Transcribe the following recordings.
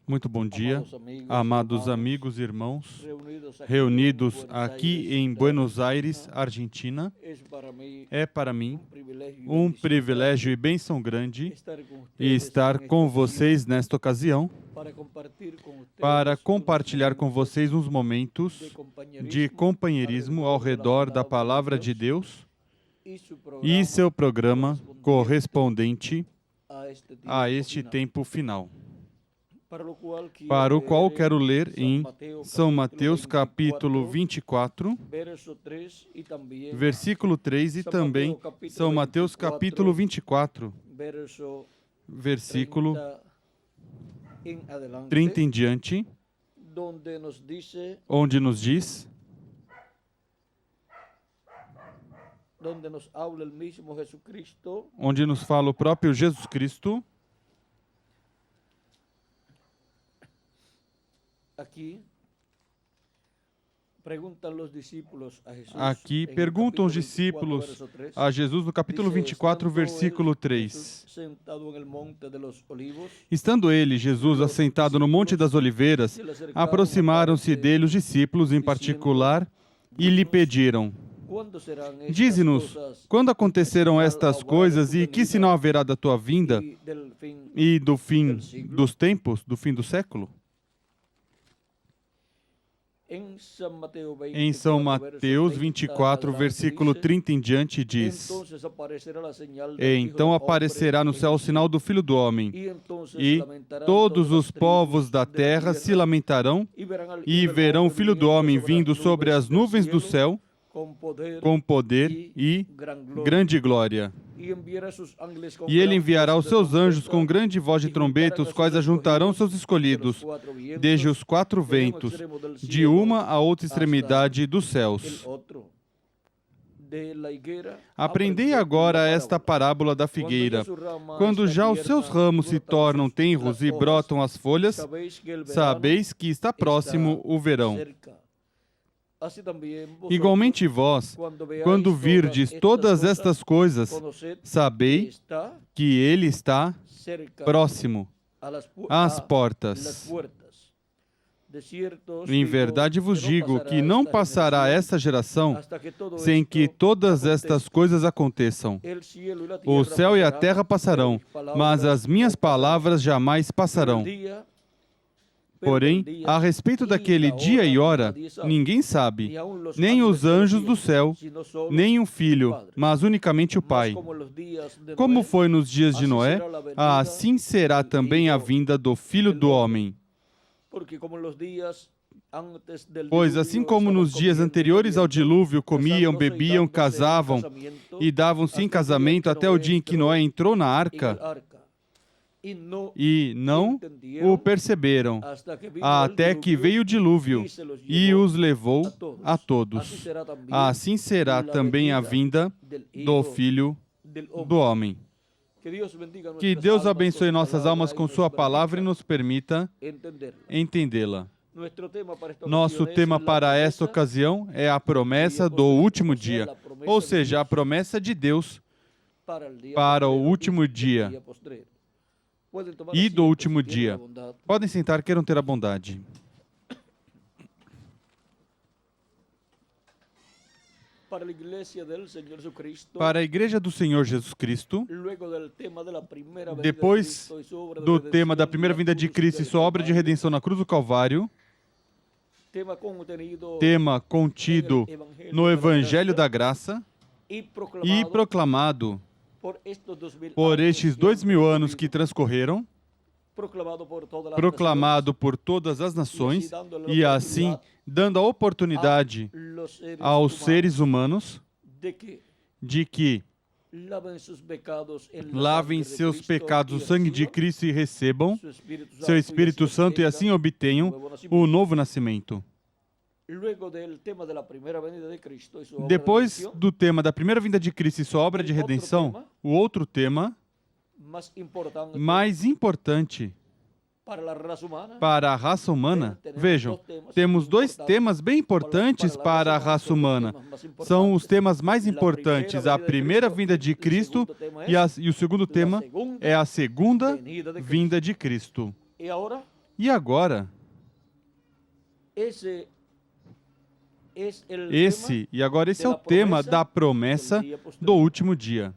Muito bom dia, amados amigos e irmãos, reunidos aqui em Buenos Aires, Argentina. É para mim um privilégio e bênção grande estar com vocês nesta ocasião para compartilhar com vocês uns momentos de companheirismo ao redor da Palavra de Deus e seu programa correspondente a este tempo final, para o qual quero ler em São Mateus capítulo 24, versículo 3 e também São Mateus capítulo 24, versículo 30 em diante, onde nos diz, onde nos fala o próprio Jesus Cristo. Aqui perguntam os discípulos a Jesus no capítulo 24, versículo 3. Estando ele, Jesus, assentado no Monte das Oliveiras, aproximaram-se dele os discípulos em particular e lhe pediram: dize-nos, quando acontecerão estas coisas e que sinal haverá da tua vinda e do fim dos tempos, do fim do século? Em São Mateus 24, versículo 30 em diante, diz: então aparecerá no céu o sinal do Filho do Homem, e todos os povos da terra se lamentarão e verão o Filho do Homem vindo sobre as nuvens do céu, com poder e grande glória. E ele enviará os seus anjos com grande voz de trombeta, os quais ajuntarão seus escolhidos, desde os quatro ventos, de uma a outra extremidade dos céus. Aprendei agora esta parábola da figueira. Quando já os seus ramos se tornam tenros e brotam as folhas, sabeis que está próximo o verão. Igualmente vós, quando virdes todas estas coisas, sabei que ele está próximo às portas. Em verdade vos digo que não passará esta geração sem que todas estas coisas aconteçam. O céu e a terra passarão, mas as minhas palavras jamais passarão. Porém, a respeito daquele dia e hora, ninguém sabe, nem os anjos do céu, nem o Filho, mas unicamente o Pai. Como foi nos dias de Noé, assim será também a vinda do Filho do Homem. Pois assim como nos dias anteriores ao dilúvio comiam, bebiam, casavam e davam-se em casamento até o dia em que Noé entrou na arca, e não o perceberam, até que veio o dilúvio e os levou a todos. Assim será também a vinda do Filho do Homem. Que Deus abençoe nossas almas com sua palavra e nos permita entendê-la. Nosso tema para esta ocasião é a promessa do último dia, ou seja, a promessa de Deus para o último dia e do último dia. Podem sentar, queiram ter a bondade. Para a Igreja do Senhor Jesus Cristo, depois do tema da primeira vinda de Cristo e sua obra de redenção na cruz do Calvário, tema contido no Evangelho da Graça e proclamado por estes 2000 anos que transcorreram, proclamado por todas as nações, e assim dando a oportunidade aos seres humanos de que lavem seus pecados no sangue de Cristo e recebam seu Espírito Santo e assim obtenham o novo nascimento. Depois do tema da primeira vinda de Cristo e sua obra de redenção, o outro tema mais importante para a raça humana, vejam, temos dois temas bem importantes para a raça humana. São os temas mais importantes, a primeira vinda de Cristo e o segundo tema é a segunda vinda de Cristo. E agora, esse é o tema da promessa do último dia.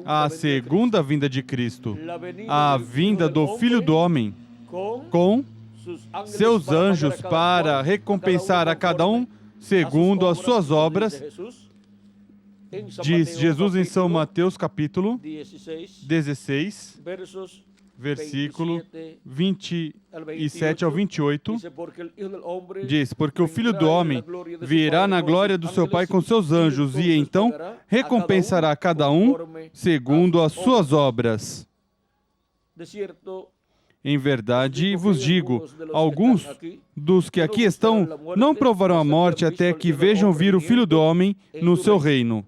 A segunda vinda de Cristo, a vinda do Filho do Homem, com seus anjos para recompensar a cada um segundo as suas obras, diz Jesus em São Mateus capítulo 16, versículo 27 ao 28, diz, porque o Filho do Homem virá na glória do seu Pai com seus anjos e então recompensará cada um segundo as suas obras. Em verdade vos digo, alguns dos que aqui estão não provarão a morte até que vejam vir o Filho do Homem no seu reino.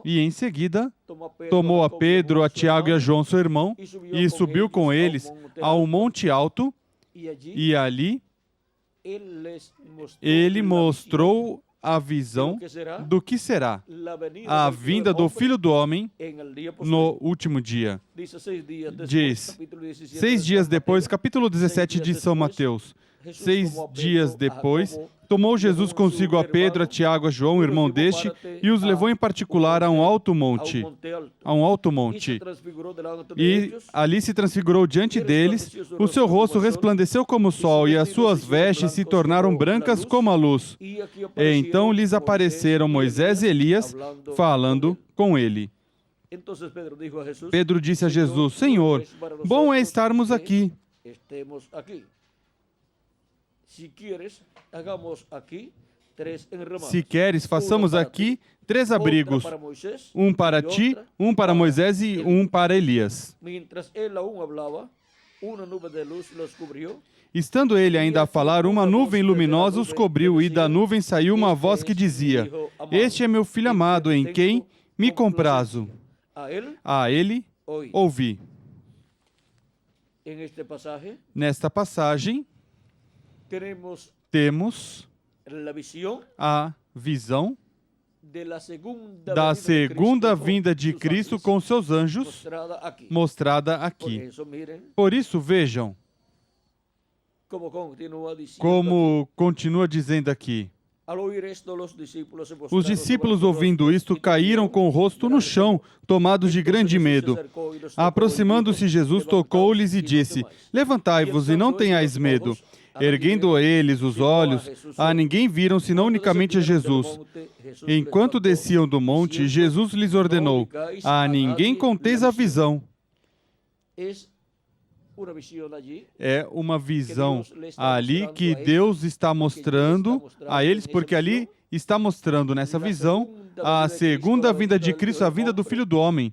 E em seguida, tomou a Pedro, a Tiago e a João, seu irmão, e subiu com eles a um monte alto, e ali ele mostrou a visão do que será a vinda do Filho do Homem no último dia. Diz, 6 dias depois, capítulo 17 de São Mateus, 6 dias depois, tomou Jesus consigo a Pedro, a Tiago, a João, irmão deste, e os levou em particular a um alto monte. E ali se transfigurou diante deles, o seu rosto resplandeceu como o sol, e as suas vestes se tornaram brancas como a luz. E então lhes apareceram Moisés e Elias, falando com ele. Pedro disse a Jesus, Senhor, bom é estarmos aqui. Se queres, façamos aqui 3 abrigos, um para ti, um para Moisés e um para Elias. Estando ele ainda a falar, uma nuvem luminosa os cobriu, e da nuvem saiu uma voz que dizia, Este é meu filho amado, em quem me comprazo. A ele ouvi. Nesta passagem, temos a visão da segunda vinda de Cristo com seus anjos mostrada aqui. Por isso, vejam, como continua dizendo aqui, os discípulos, ouvindo isto, caíram com o rosto no chão, tomados de grande medo. Aproximando-se Jesus, tocou-lhes e disse, Levantai-vos e não tenhais medo. Erguendo eles os olhos, a ninguém viram, senão unicamente a Jesus. Enquanto desciam do monte, Jesus lhes ordenou, a ninguém conteis a visão. É uma visão ali que Deus está mostrando a eles, porque ali está mostrando nessa visão a segunda vinda de Cristo, a vinda do Filho do Homem,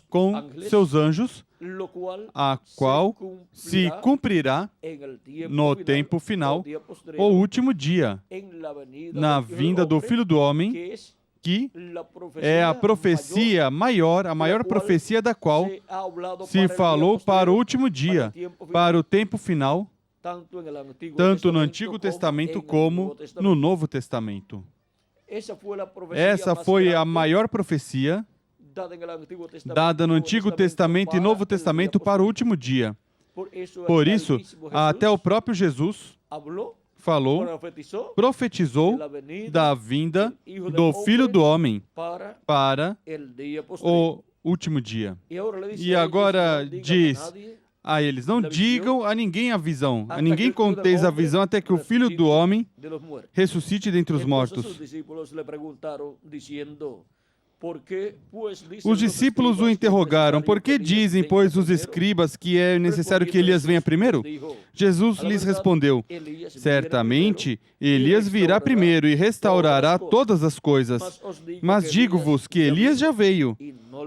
com seus anjos, a qual se cumprirá no tempo final, o último dia, na vinda do Filho do Homem, que é a profecia maior, a maior profecia da qual se falou para o último dia, para o tempo final, tanto no Antigo Testamento como no Novo Testamento. Essa foi a maior profecia dada no Antigo Testamento e Novo Testamento para o último dia. Por isso, até o próprio Jesus falou, profetizou da vinda do Filho do Homem para o último dia. E agora diz a eles, não digam a ninguém a visão, a ninguém conteis a visão até que o Filho do Homem ressuscite dentre os mortos. Os discípulos o interrogaram, por que dizem, pois, os escribas que é necessário que Elias venha primeiro? Jesus lhes respondeu, certamente Elias virá primeiro e restaurará todas as coisas. Mas digo-vos que Elias já veio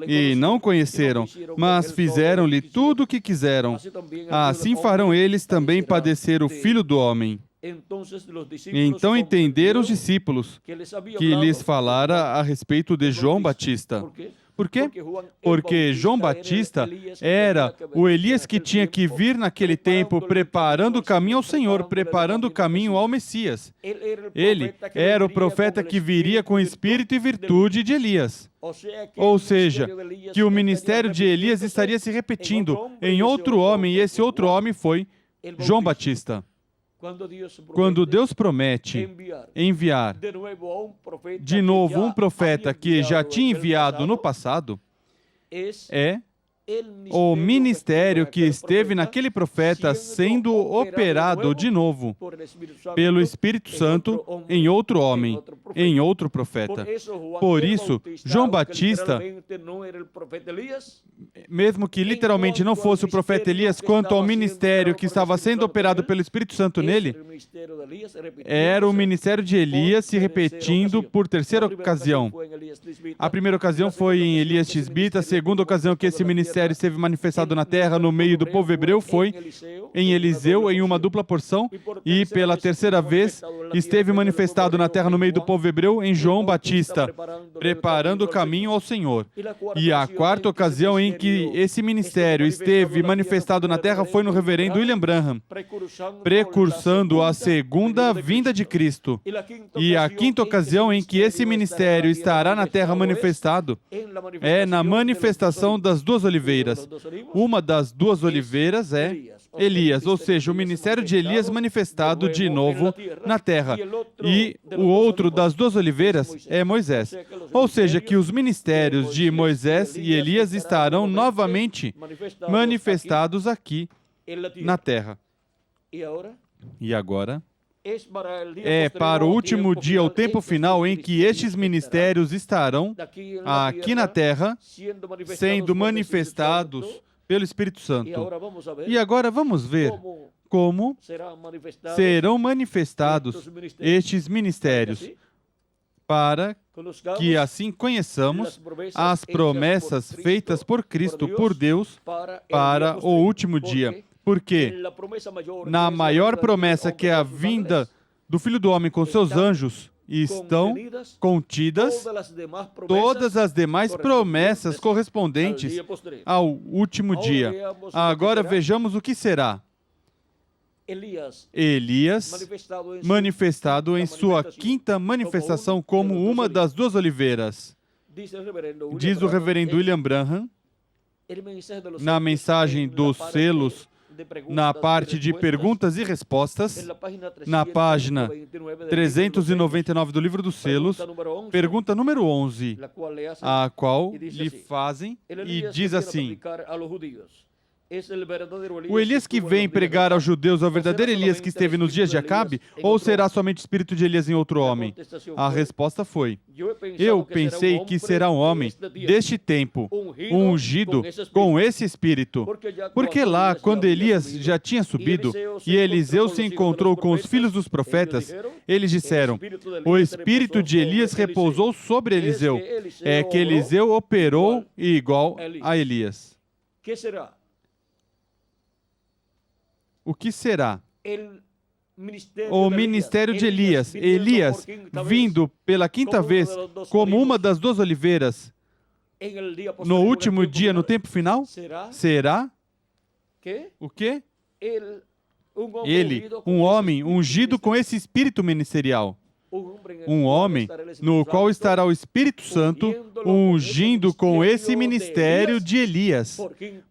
e não conheceram, mas fizeram-lhe tudo o que quiseram. Assim farão eles também padecer o Filho do Homem. Então entenderam os discípulos que lhes falara a respeito de João Batista. Por quê? Porque João Batista era o Elias que tinha que vir naquele tempo preparando o caminho ao Senhor, preparando o caminho ao Messias. Ele era o profeta que viria com espírito e virtude de Elias. Ou seja, que o ministério de Elias estaria se repetindo em outro homem, e esse outro homem foi João Batista. Quando Deus promete enviar de novo um profeta que já tinha enviado no passado, é o ministério que esteve naquele profeta sendo operado de novo pelo Espírito Santo em outro homem, em outro profeta. Por isso, João Batista, mesmo que literalmente não fosse o profeta Elias, quanto ao ministério que estava sendo operado pelo Espírito Santo nele, era o ministério de Elias se repetindo por terceira ocasião. A primeira ocasião foi em Elias Tisbita, a segunda ocasião que esse ministério esteve manifestado na terra no meio do povo hebreu foi em Eliseu, em uma dupla porção, e pela terceira vez esteve manifestado na terra no meio do povo hebreu em João Batista, preparando o caminho ao Senhor. E a quarta ocasião em que esse ministério esteve manifestado na terra foi no reverendo William Branham, precursando a segunda vinda de Cristo. E a quinta ocasião em que esse ministério estará na terra manifestado é na manifestação das duas oliveiras. Uma das duas oliveiras é Elias, ou seja, o ministério de Elias manifestado de novo na terra. E o outro das duas oliveiras é Moisés. Ou seja, que os ministérios de Moisés e Elias estarão novamente manifestados aqui na terra. E agora? É para o último dia, o tempo final, em que estes ministérios estarão aqui na terra, sendo manifestados pelo Espírito Santo. E agora vamos ver como serão manifestados estes ministérios, para que assim conheçamos as promessas feitas por Cristo, por Deus, para o último dia. Porque na maior promessa, que é a vinda do Filho do Homem com seus anjos, estão contidas todas as demais promessas correspondentes ao último dia. Agora vejamos o que será. Elias, manifestado em sua quinta manifestação como uma das duas oliveiras. Diz o reverendo William Branham, na mensagem dos selos, na parte de perguntas e respostas, na página 399 do livro dos selos, pergunta número 11, a qual lhe fazem, e diz assim: o Elias que vem pregar aos judeus é o verdadeiro Elias que esteve nos dias de Acabe, ou será somente o espírito de Elias em outro homem? A resposta foi: eu pensei que será um homem deste tempo, ungido com esse espírito. Porque lá, quando Elias já tinha subido e Eliseu se encontrou com os filhos dos profetas, eles disseram: o espírito de Elias repousou sobre Eliseu. É que Eliseu operou igual a Elias. O que será? O ministério de Elias. Elias, vindo pela quinta vez como uma das duas oliveiras, no último dia, no tempo final, será? O quê? Ele, um homem ungido com esse espírito ministerial. Um homem no qual estará o Espírito Santo ungindo com esse ministério de Elias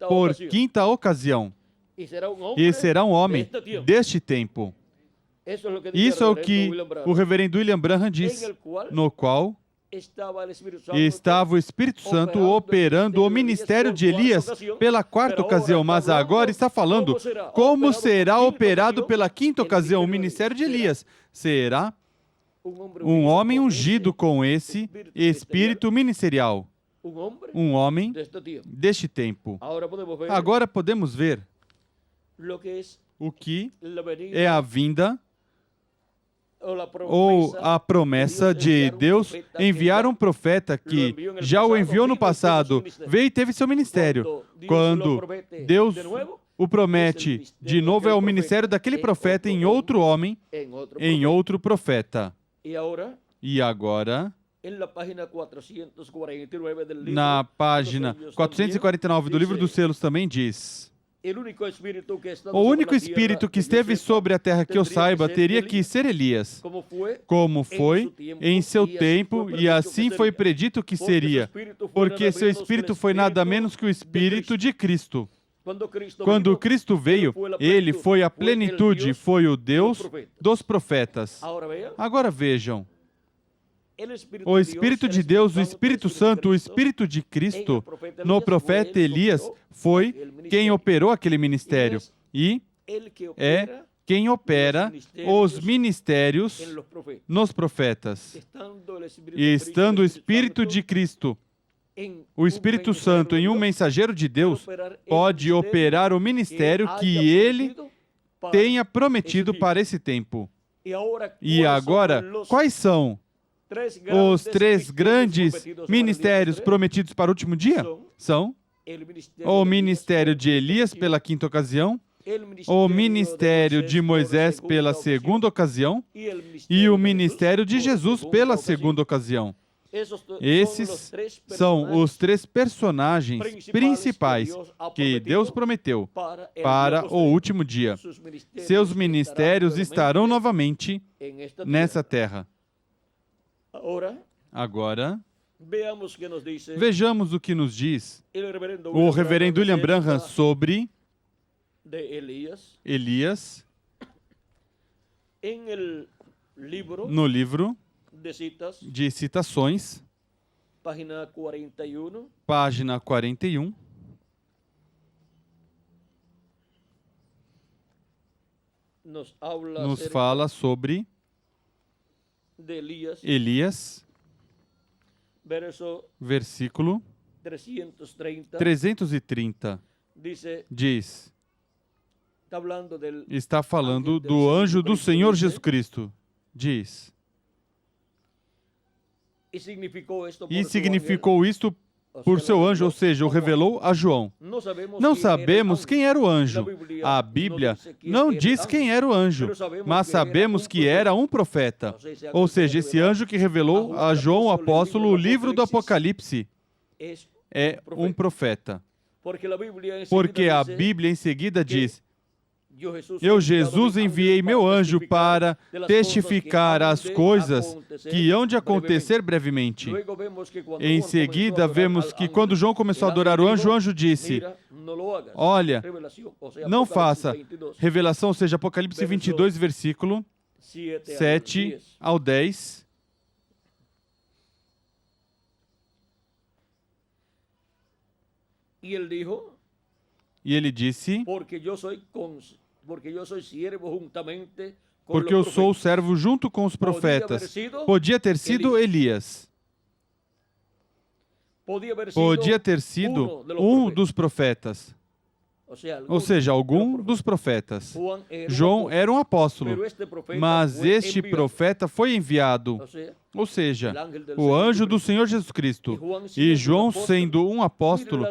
por quinta ocasião. E será um homem deste tempo. Isso é o que o reverendo William Branham diz, no qual estava o Espírito Santo operando o ministério de Elias pela quarta ocasião, mas agora está falando como será operado pela quinta ocasião o ministério de Elias. Será um homem ungido com esse espírito ministerial. Um homem deste tempo. Agora podemos ver o que é a vinda ou a promessa de Deus enviar um profeta que já o enviou no passado, veio e teve seu ministério. Quando Deus o promete de novo, é o ministério daquele profeta em outro homem, em outro profeta. E agora, Na página 449 do Livro dos Selos também diz: o único espírito que esteve sobre a terra que eu saiba teria que ser Elias, como foi em seu tempo, e assim foi predito que seria, porque seu espírito foi nada menos que o espírito de Cristo. Quando Cristo veio, ele foi a plenitude, foi o Deus dos profetas. Agora vejam, o Espírito de Deus, o Espírito Santo, o Espírito de Cristo, no profeta Elias, foi quem operou aquele ministério. E é quem opera os ministérios nos profetas. E estando o Espírito de Cristo, o Espírito Santo, em um mensageiro de Deus, pode operar o ministério que ele tenha prometido para esse tempo. E agora, quais são os 3 grandes ministérios prometidos para o último dia? São o ministério de Elias pela 5ª ocasião, o ministério de Moisés pela 2ª ocasião e o ministério de Jesus pela 2ª ocasião. Esses são os 3 personagens principais que Deus prometeu para o último dia. Seus ministérios estarão novamente nessa terra. Agora, vejamos o que nos diz o reverendo William Branham sobre Elias no livro de citações, página 41, nos fala sobre Elias, versículo 330, diz, está falando do anjo do Senhor Jesus Cristo, diz, e significou isto por seu anjo, ou seja, o revelou a João. Não sabemos quem era o anjo. A Bíblia não diz quem era o anjo, mas sabemos que era um profeta. Ou seja, esse anjo que revelou a João, o apóstolo, o livro do Apocalipse, é um profeta. Porque a Bíblia em seguida diz, eu, Jesus, enviei meu anjo para testificar as coisas que hão de acontecer brevemente. Em seguida, vemos que quando João começou a adorar o anjo disse, olha, não faça. Revelação, ou seja, Apocalipse 22, versículo 7 ao 10. E ele disse, porque eu sou servo junto com os profetas. Podia ter sido Elias. Podia ter sido um dos profetas. Ou seja, algum dos profetas. João era um apóstolo, mas este profeta foi enviado. Ou seja, o anjo do Senhor Jesus Cristo. E João, sendo um apóstolo,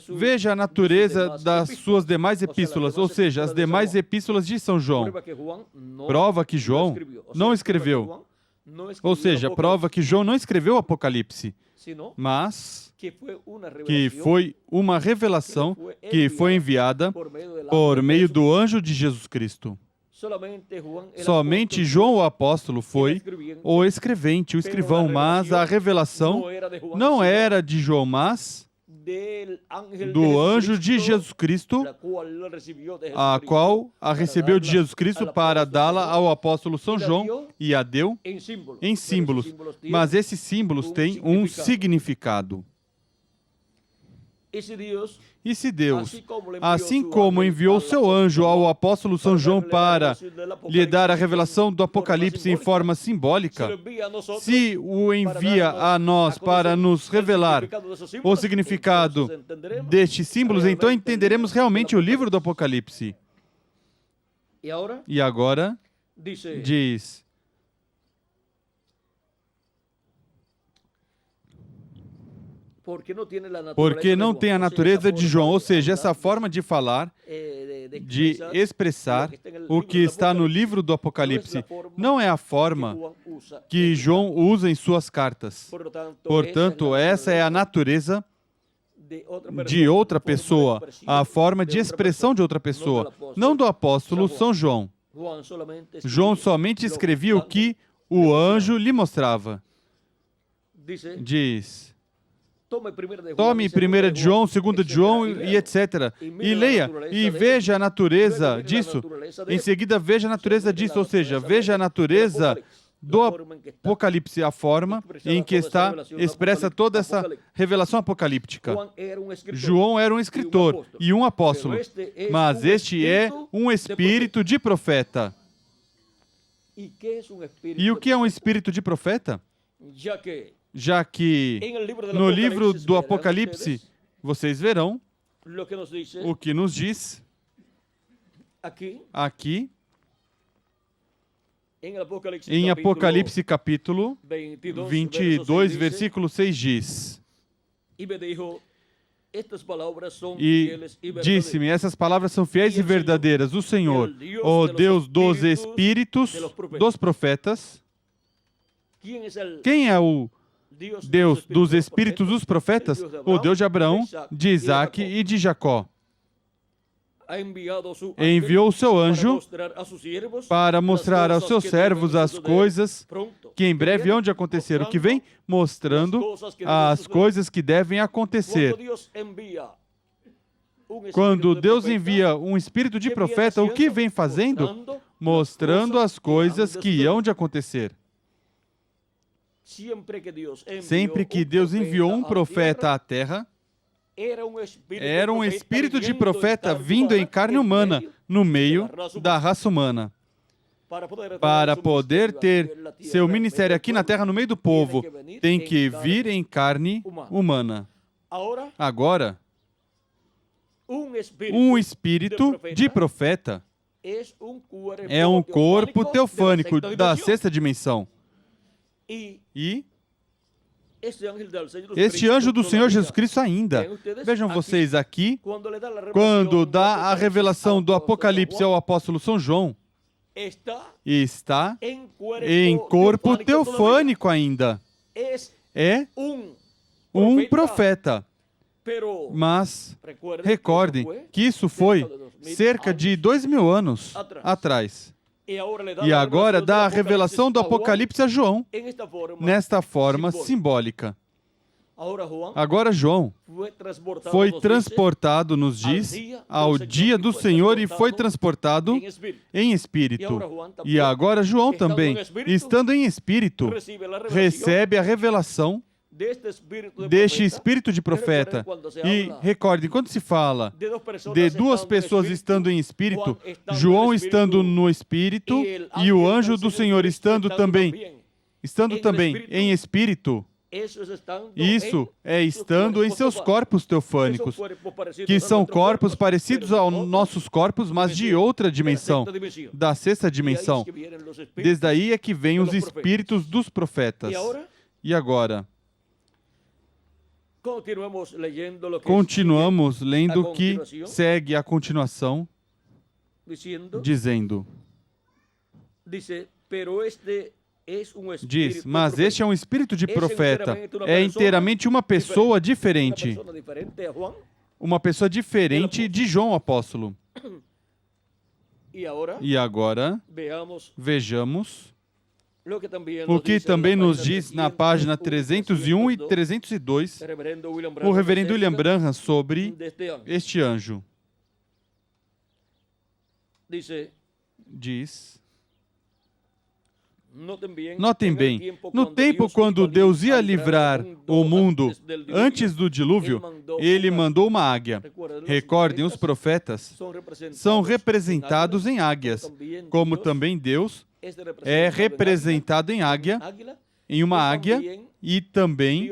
veja a natureza das suas demais epístolas, ou seja, as demais epístolas de São João. Prova que João não escreveu. Ou seja, prova que João não escreveu o Apocalipse, mas que foi uma revelação que foi enviada por meio do anjo de Jesus Cristo. Somente João, o apóstolo, foi o escrevente, o escrivão, mas a revelação não era de João, mas do anjo de Jesus Cristo, a qual a recebeu de Jesus Cristo para dá-la ao apóstolo São João e a deu em símbolos. Mas esses símbolos têm um significado. E se Deus, assim como enviou seu anjo ao apóstolo São João para lhe dar a revelação do Apocalipse em forma simbólica, se o envia a nós para nos revelar o significado destes símbolos, então entenderemos realmente o livro do Apocalipse. E agora, diz, porque não tem a natureza de João, ou seja, essa forma de falar de expressar o que está no livro do Apocalipse. Não é a forma que João usa em suas cartas. Portanto, essa é a natureza de outra pessoa, a forma de expressão de outra pessoa, não do apóstolo São João. João somente escrevia o que o anjo lhe mostrava. Diz: tome 1 de João, 2 de João e etc. E leia, e veja a natureza disso. Em seguida, veja a natureza disso, ou seja, veja a natureza do Apocalipse, a forma em que está expressa toda essa revelação apocalíptica. João era um escritor e um apóstolo, mas este é um espírito de profeta. E o que é um espírito de profeta? Já que no livro do Apocalipse, vocês verão o que nos diz aqui, em Apocalipse capítulo 22, versículo 6 diz: e disse-me, essas palavras são fiéis e verdadeiras. O Senhor, o Deus dos espíritos dos profetas. Quem é o Deus dos espíritos dos profetas? O Deus de Abraão, de Isaac e de Jacó. Enviou o seu anjo para mostrar aos seus servos as coisas que em breve hão de acontecer, o que vem mostrando as coisas que devem acontecer. Quando Deus envia um espírito de profeta, o que vem fazendo? Mostrando as coisas que hão de acontecer. Sempre que Deus enviou um profeta à terra, era um espírito de profeta vindo em carne humana, no meio da raça humana. Para poder ter seu ministério aqui na terra, no meio do povo, tem que vir em carne humana. Agora, um espírito de profeta é um corpo teofânico da sexta dimensão. E este anjo do Senhor Jesus Cristo ainda. Vejam vocês aqui, quando dá a revelação do Apocalipse ao apóstolo São João, está em corpo teofânico ainda. É um profeta. Mas recordem que isso foi cerca de 2000 anos atrás. E agora dá a revelação do Apocalipse a João, nesta forma simbólica. Agora João foi transportado, nos diz, ao dia do Senhor e foi transportado em espírito. E agora João também, estando em espírito, recebe a revelação deste espírito de profeta. E recordem, quando se fala de duas pessoas estando em espírito, João estando no espírito e o anjo do Senhor estando também em espírito, isso é estando em seus corpos teofânicos, que são corpos parecidos aos nossos corpos, mas de outra dimensão, da sexta dimensão. Desde aí é que vêm os espíritos dos profetas. E agora? Continuamos lendo o que segue a continuação, dizendo: diz, mas este é um espírito de profeta, é inteiramente uma pessoa diferente. Uma pessoa diferente de João apóstolo. E agora, vejamos o que também nos diz na página 301 e 302 o reverendo William Branham sobre este anjo. Diz: notem bem, no tempo quando Deus ia livrar o mundo antes do dilúvio, Ele mandou uma águia. Recordem, os profetas são representados em águias, como também Deus é representado em águia, em uma águia, e também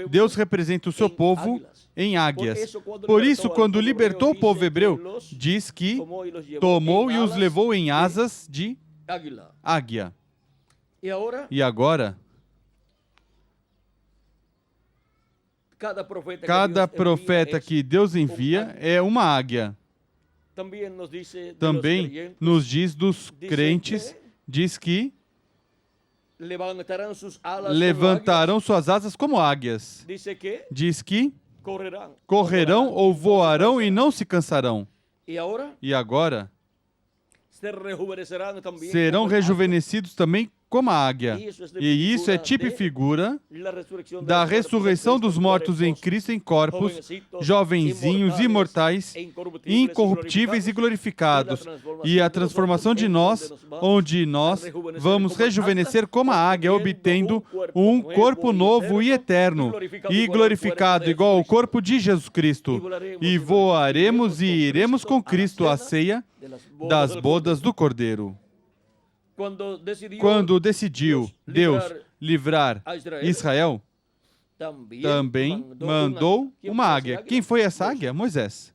Deus representa o seu povo em águias. Por isso, quando libertou o povo hebreu, diz que tomou e os levou em asas de águia. E agora, cada profeta que Deus envia é uma águia. Também nos diz dos crentes, diz que levantarão suas asas como águias. Diz que correrão ou voarão e não se cansarão. E agora serão rejuvenescidos também como a águia. E isso é tipo e figura da ressurreição dos mortos em Cristo em corpos, jovenzinhos, imortais, incorruptíveis e glorificados. E a transformação de nós, onde nós vamos rejuvenescer como a águia, obtendo um corpo novo e eterno, e glorificado igual ao corpo de Jesus Cristo. E voaremos e iremos com Cristo à ceia das bodas do Cordeiro. Quando decidiu Deus livrar Israel, também mandou uma águia. Quem foi essa águia? Moisés.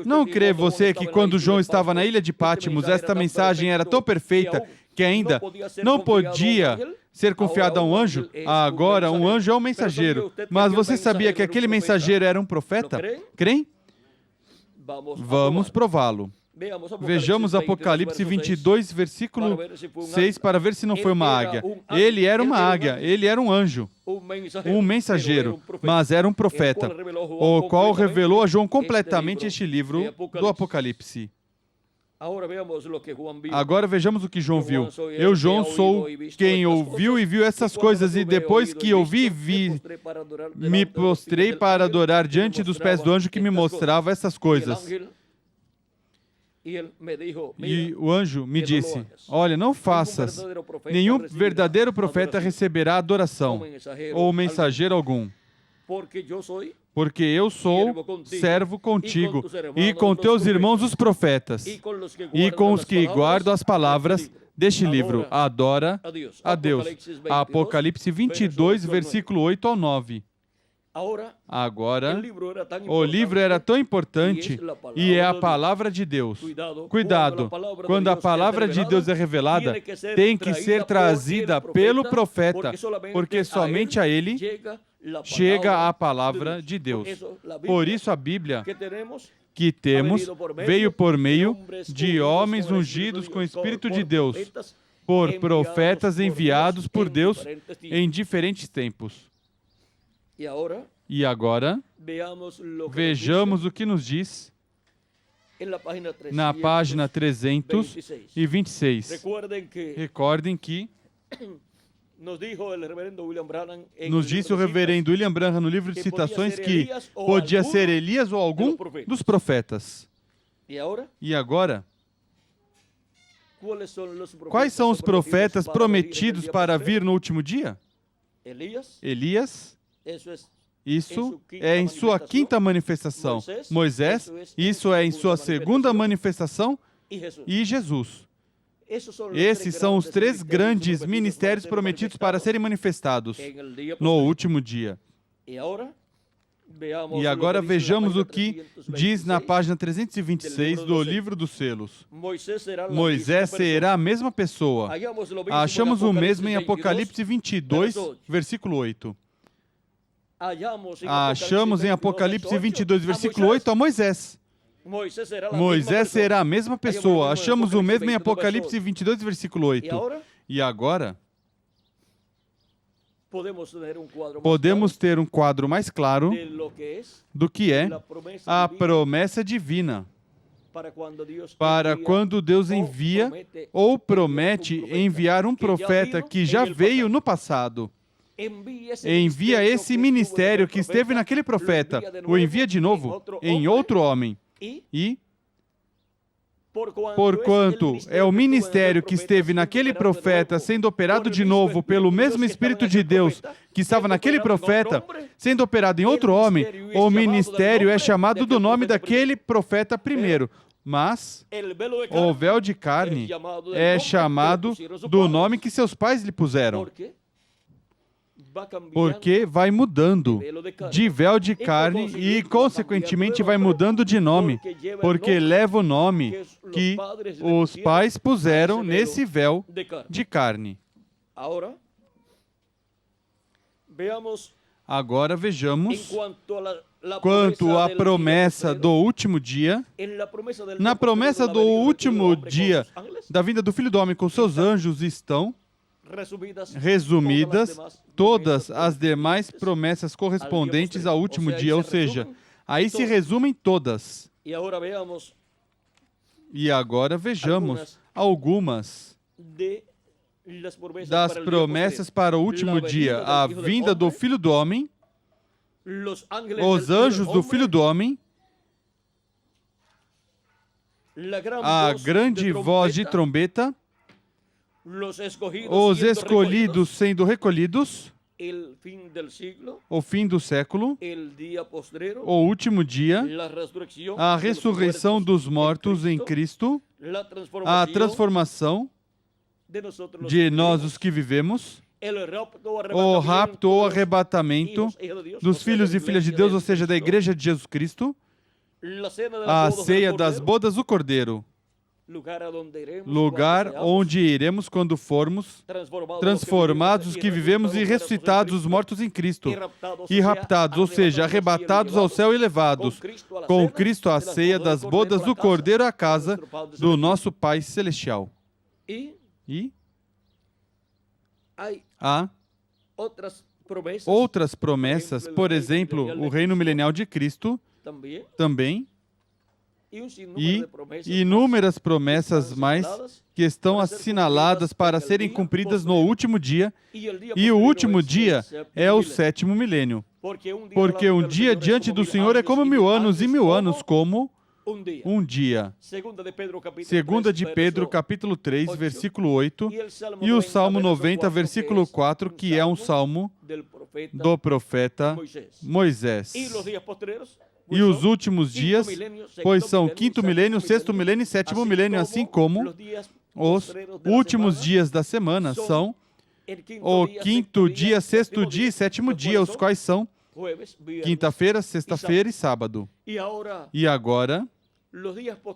Não crê você que quando João estava na ilha de Pátimos, esta mensagem era tão perfeita que ainda não podia ser confiada a um anjo? Agora, um anjo é um mensageiro. Mas você sabia que aquele mensageiro era um profeta? Creem? Vamos prová-lo. Vejamos Apocalipse 22, versículo 6, para ver se não foi uma águia. Ele era uma águia, ele era um anjo, um mensageiro, mas era um profeta, o qual revelou a João completamente este livro do Apocalipse. Agora vejamos o que João viu. Eu, João, sou quem ouviu e viu essas coisas, e depois que ouvi e vi, me prostrei para adorar diante dos pés do anjo que me mostrava essas coisas. E o anjo me disse: olha, não faças. Nenhum verdadeiro profeta receberá adoração, ou mensageiro algum. Porque eu sou servo contigo, e com teus irmãos os profetas, e com os que guardam as palavras deste livro. Adora a Deus. Apocalipse 22, versículo 8 ao 9. Agora, o livro era tão importante e é a palavra de Deus. Cuidado, quando a palavra de Deus é revelada, tem que ser trazida pelo profeta, porque somente a ele chega a palavra de Deus. Por isso a Bíblia que temos veio por meio de homens ungidos com o Espírito de Deus, por profetas enviados por Deus em diferentes tempos. E agora, vejamos o que nos diz na página 326. Recordem que nos disse o reverendo William Branham no livro de citações que podia ser Elias ou algum dos profetas. E agora, quais são os profetas prometidos para vir no último dia? Elias, isso é em sua quinta manifestação. Moisés, isso é em sua segunda manifestação. E Jesus. Esses são os três grandes ministérios prometidos para serem manifestados no último dia. E agora vejamos o que diz na página 326 do livro dos selos. Moisés será a mesma pessoa. Achamos o mesmo em Apocalipse 22, versículo 8. Achamos em Apocalipse 22, versículo 8 a Moisés. Moisés será a mesma pessoa. Achamos o mesmo em Apocalipse 22, versículo 8. E agora, podemos ter um quadro mais claro do que é a promessa divina para quando Deus envia ou promete enviar um profeta que já veio no passado. Envia esse ministério que esteve naquele profeta, o envia de novo em outro homem. E, porquanto é o ministério que esteve naquele profeta sendo operado de novo pelo mesmo Espírito de Deus que estava naquele profeta, sendo operado em outro homem, o ministério é chamado do nome daquele profeta primeiro. Mas o véu de carne é chamado do nome que seus pais lhe puseram. Porque vai mudando de véu de carne e, consequentemente, vai mudando de nome, porque leva o nome que os pais puseram nesse véu de carne. Agora vejamos quanto à promessa do último dia. Na promessa do último dia da vinda do Filho do Homem com seus anjos estão resumidas todas as demais promessas correspondentes ao último dia, ou seja, aí se resumem todas. E agora vejamos algumas das promessas para o último dia: a vinda do Filho do Homem, os anjos do Filho do Homem, a grande voz de trombeta, os escolhidos sendo recolhidos, o fim do século, o último dia, a ressurreição dos mortos em Cristo, a transformação de nós os que vivemos, o rapto ou arrebatamento dos filhos e filhas de Deus, ou seja, da Igreja de Jesus Cristo, a ceia das bodas do Cordeiro, lugar onde iremos quando formos transformados os que vivemos e ressuscitados os mortos em Cristo, e raptados, ou seja, arrebatados ao céu e levados, com Cristo à ceia das bodas do Cordeiro à casa do nosso Pai Celestial. E há outras promessas, por exemplo, o reino milenial de Cristo também, e inúmeras promessas mais que estão assinaladas para serem cumpridas no último dia, e o último dia é o 7º milênio, porque um dia diante do Senhor é como 1000 anos, e 1000 anos como um dia. Segunda de Pedro, capítulo 3, versículo 8, e o Salmo 90, versículo 4, que é um salmo do profeta Moisés. E os últimos dias, pois são 5º milênio, 6º milênio e 7º milênio, assim como os últimos dias da semana são o 5º dia, 6º dia e 7º dia, os quais são quinta-feira, sexta-feira e sábado. E agora,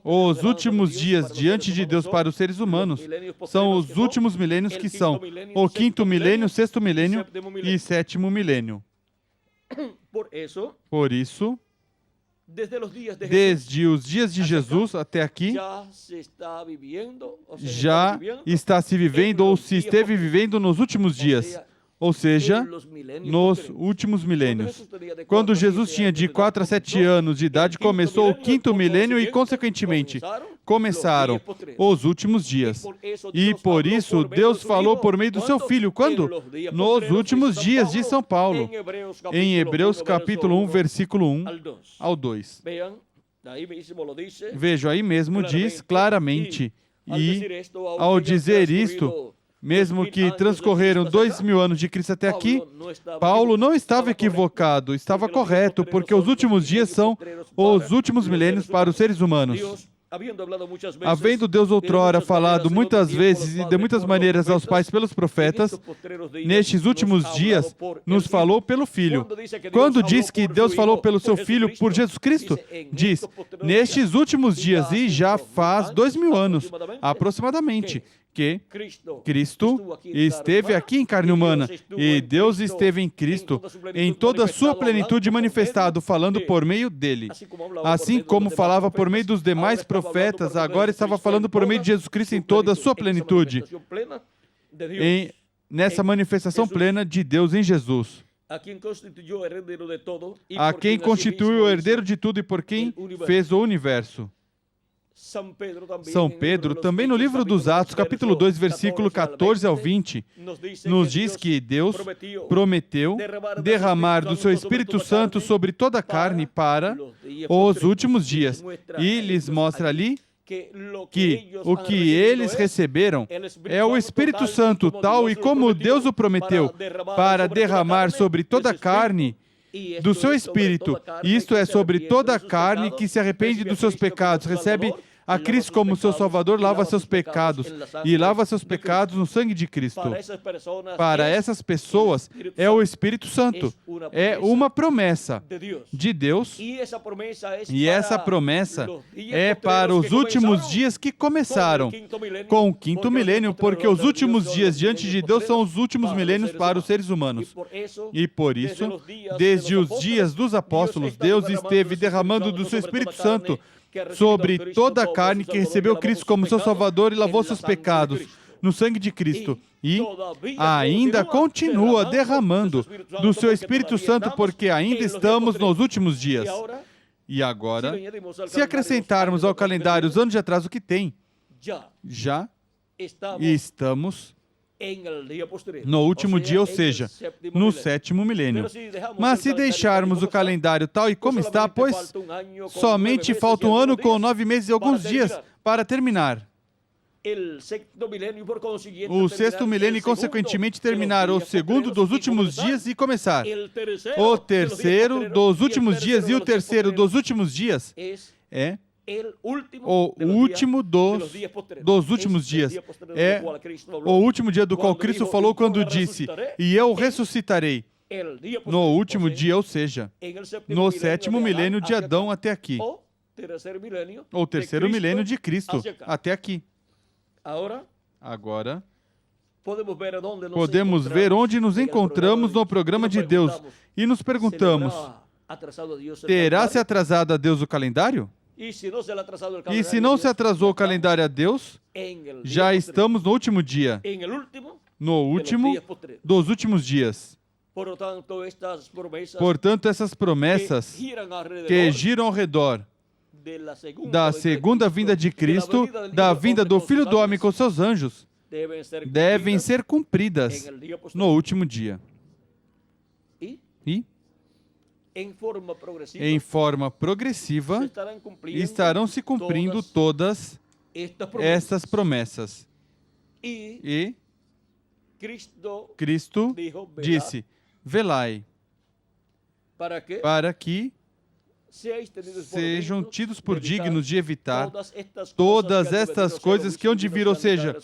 os últimos dias diante de Deus para os seres humanos são os últimos milênios, que são o 5º milênio, 6º milênio e 7º milênio. Por isso, desde os dias de Jesus até aqui, já está se vivendo ou se esteve vivendo nos últimos dias, ou seja, nos últimos milênios. Quando Jesus tinha de 4 a 7 anos de idade, começou o 5º milênio e, consequentemente, começaram os últimos dias. E, por isso, Deus falou por meio do seu Filho. Quando? Nos últimos dias, diz São Paulo, em Hebreus capítulo 1, versículo 1 ao 2. Vejo, aí mesmo diz claramente, e ao dizer isto, mesmo que transcorreram 2000 anos de Cristo até aqui, Paulo não estava equivocado, estava correto, porque os últimos dias são os últimos milênios para os seres humanos. Havendo Deus outrora falado muitas vezes e de muitas maneiras aos pais pelos profetas, nestes últimos dias nos falou pelo Filho. Quando diz que Deus falou pelo seu Filho por Jesus Cristo, diz, nestes últimos dias, e já faz 2000 anos, aproximadamente, que Cristo esteve aqui em carne humana, e Deus esteve em Cristo em toda a sua plenitude manifestado, falando por meio dele. Assim como falava por meio dos demais profetas, agora estava falando por meio de Jesus Cristo em toda a sua plenitude, nessa manifestação plena de Deus em Jesus. A quem constituiu o herdeiro de tudo e por quem fez o universo. São Pedro, também no livro dos Atos, capítulo 2, versículo 14 ao 20, nos diz que Deus prometeu derramar do seu Espírito Santo sobre toda a carne para os últimos dias. E lhes mostra ali que o que eles receberam é o Espírito Santo, tal e como Deus o prometeu, para derramar sobre toda a carne do seu Espírito. Isto é, sobre toda a carne que se arrepende dos seus pecados, recebe a Cristo como seu Salvador, lava seus pecados e lava seus pecados no sangue de Cristo. Para essas pessoas é o Espírito Santo, é uma promessa de Deus, e essa promessa é para os últimos dias que começaram com o quinto milênio, porque os últimos dias diante de Deus são os últimos milênios para os seres humanos. E por isso, desde os dias dos apóstolos, Deus esteve derramando do seu Espírito Santo sobre toda a carne que recebeu Cristo como seu Salvador e lavou seus pecados no sangue de Cristo. E ainda continua derramando do seu Espírito Santo, porque ainda estamos nos últimos dias. E agora, se acrescentarmos ao calendário os anos de atraso que tem, já estamos no último dia, ou seja, no sétimo milênio. Mas se deixarmos o calendário tal e como está, pois somente falta um ano com 9 meses e alguns dias para terminar o sexto milênio e, consequentemente, terminar o segundo dos últimos dias e começar o terceiro dos últimos dias, e o terceiro dos últimos dias é o último dos últimos dias. É o último dia do qual Cristo falou quando disse: e eu ressuscitarei no último dia, ou seja, no sétimo milênio de Adão até aqui, ou terceiro milênio de Cristo até aqui. Agora, podemos ver onde nos encontramos no programa de Deus e nos perguntamos: terá se atrasado a Deus o calendário? E se não se atrasou o calendário a Deus, já estamos no último dia, no último dos últimos dias. Portanto, essas promessas que giram ao redor da segunda vinda de Cristo, da vinda do Filho do Homem com seus anjos, devem ser cumpridas no último dia. E, em forma progressiva, estarão se cumprindo todas estas promessas. E Cristo disse: velai, para que sejam tidos por dignos de evitar todas estas coisas que hão de vir, ou seja,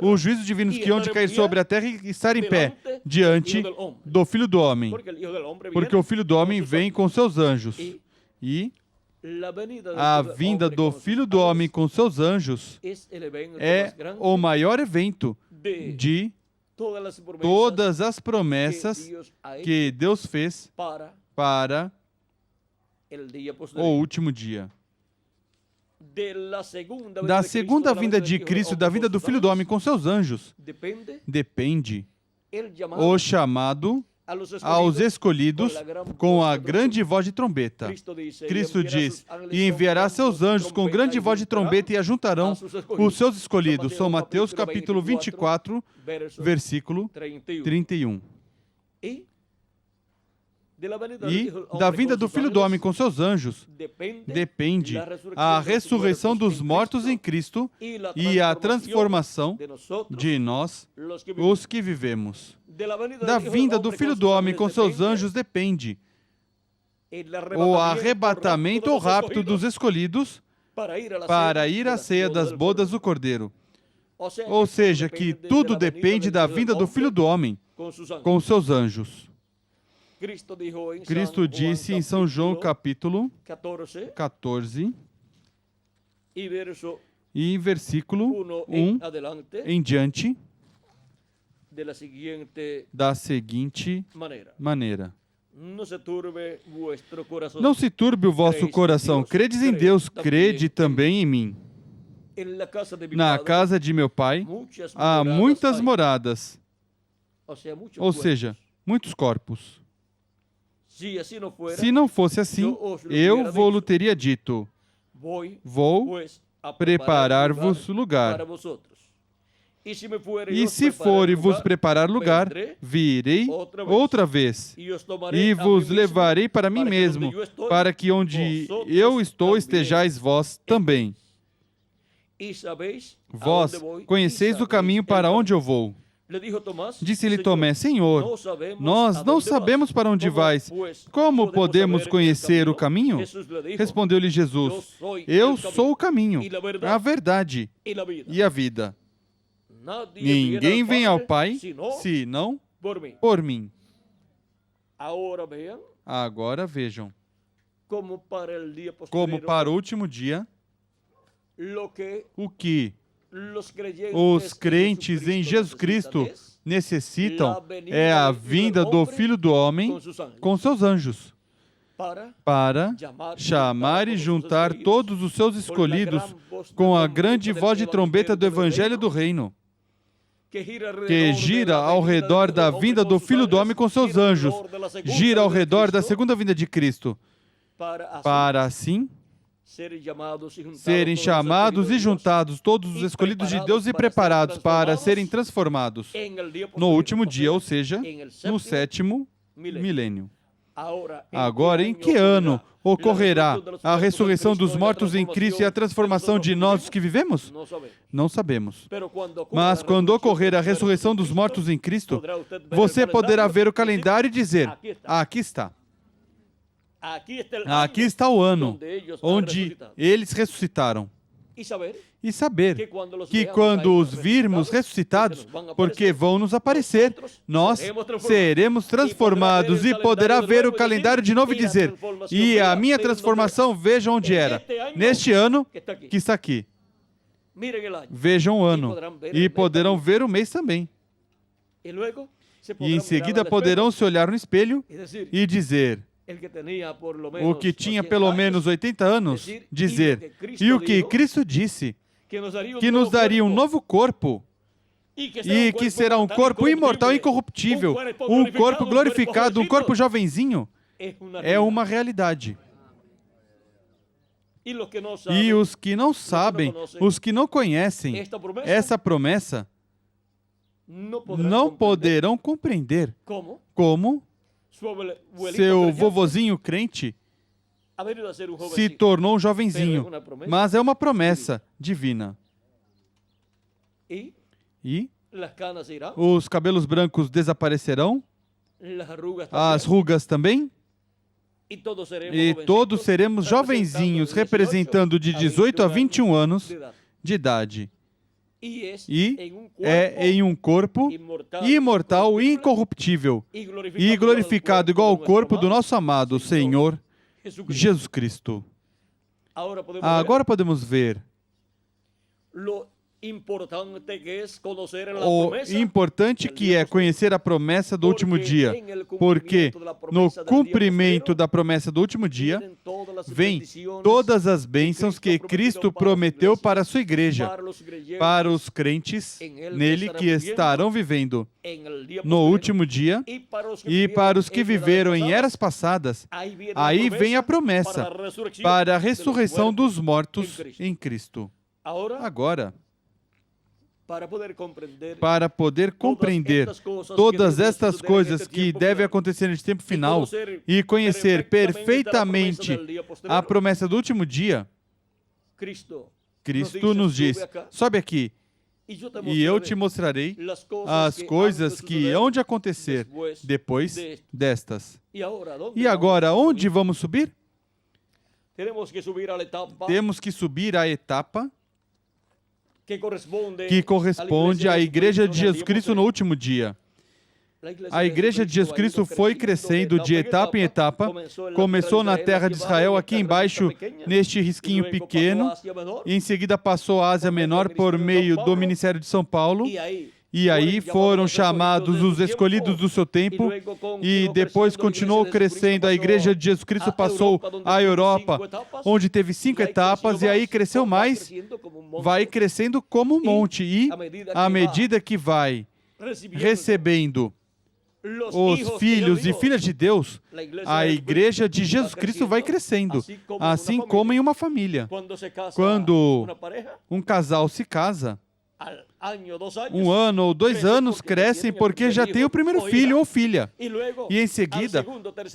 os juízos divinos que hão de cair sobre a terra e estar em pé diante do Filho do Homem. Porque o Filho do Homem vem com seus anjos. E a vinda do Filho do Homem com seus anjos é o maior evento de todas as promessas que Deus fez para o último dia. Da segunda vinda de Cristo, da vinda do Filho do Homem com seus anjos, depende o chamado aos escolhidos com a grande voz de trombeta. Cristo diz: e enviará seus anjos com grande voz de trombeta e ajuntarão os seus escolhidos. São Mateus capítulo 24, versículo 31. E da vinda do Filho do Homem com seus anjos depende a ressurreição dos mortos em Cristo e a transformação de nós, os que vivemos. Da vinda do Filho do Homem com seus anjos depende o arrebatamento ou rapto dos escolhidos para ir à ceia das bodas do Cordeiro. Ou seja, que tudo depende da vinda do Filho do Homem com seus anjos. Cristo disse em São João capítulo 14 e versículo 1 em diante, da seguinte maneira: não se turbe o vosso coração, credes em Deus, crede também em mim. Na casa de meu Pai há muitas moradas, ou seja, muitos corpos. Se não fosse assim, eu vou-lhe teria dito: vou preparar-vos lugar. E se for e vos preparar lugar, virei outra vez e vos levarei para mim mesmo, para que onde eu estou estejais vós também. Vós conheceis o caminho para onde eu vou. Disse-lhe Tomé: Senhor, nós não sabemos para onde vais. Como podemos conhecer o caminho? Respondeu-lhe Jesus: Eu sou o caminho, a verdade e a vida. Ninguém vem ao Pai senão por mim. Agora vejam, como para o último dia, o que os crentes em Jesus Cristo necessitam é a vinda do Filho do Homem com seus anjos, para chamar e juntar todos os seus escolhidos com a grande voz de trombeta do Evangelho do Reino, que gira ao redor da vinda do Filho do Homem com seus anjos, gira ao redor da segunda vinda de Cristo, para assim serem chamados e juntados todos os escolhidos de Deus e preparados para serem transformados no último dia, ou seja, no sétimo milênio. Agora, em que ano ocorrerá a ressurreição dos mortos em Cristo e a transformação de nós os que vivemos? Não sabemos. Mas quando ocorrer a ressurreição dos mortos em Cristo, você poderá ver o calendário e dizer: aqui está. Aqui está o ano onde eles ressuscitaram. E saber que quando os virmos ressuscitados, porque vão nos aparecer, nós seremos transformados e poderá ver o calendário de novo e dizer: e a minha transformação, vejam onde era. Neste ano que está aqui. Vejam o ano. E poderão ver o mês também. E em seguida poderão se olhar no espelho e dizer: o que tinha pelo menos 80 anos, dizer: e o que Cristo disse, que nos daria um novo corpo, e que será um corpo imortal e incorruptível, um corpo glorificado, um corpo jovenzinho, é uma realidade. E os que não sabem, os que não conhecem essa promessa, não poderão compreender como seu vovozinho crente se tornou um jovenzinho, mas é uma promessa divina. E os cabelos brancos desaparecerão, as rugas também, e todos seremos jovenzinhos, representando de 18 a 21 anos de idade. E é em um corpo imortal e incorruptível e glorificado igual ao corpo do nosso amado Senhor Jesus Cristo. Agora podemos ver o importante que é conhecer a promessa do último dia, porque no cumprimento da promessa do último dia, vem todas as bênçãos que Cristo prometeu para a sua igreja, para os crentes nele que estarão vivendo no último dia, e para os que viveram em eras passadas. Aí vem a promessa para a ressurreição dos mortos em Cristo. Agora, para poder compreender todas estas coisas que devem acontecer neste tempo final e conhecer perfeitamente a promessa do último dia, Cristo nos diz: sobe aqui e eu te mostrarei as coisas que hão de acontecer depois destas. E agora, onde vamos subir? Temos que subir à etapa que corresponde à Igreja de Jesus Cristo no último dia. A Igreja de Jesus Cristo foi crescendo de etapa em etapa, começou na terra de Israel, aqui embaixo, neste risquinho pequeno, e em seguida passou à Ásia Menor por meio do ministério de São Paulo, e aí foram chamados os escolhidos do seu tempo, e depois continuou crescendo. A Igreja de Jesus Cristo passou à Europa, onde teve 5 etapas, e aí cresceu mais, vai crescendo como um monte, e à medida que vai recebendo os filhos e filhas de Deus, a Igreja de Jesus Cristo vai crescendo, assim como em uma família. Quando um casal se casa, 1 ano ou 2 anos crescem porque já tem o primeiro filho ou filha. E em seguida,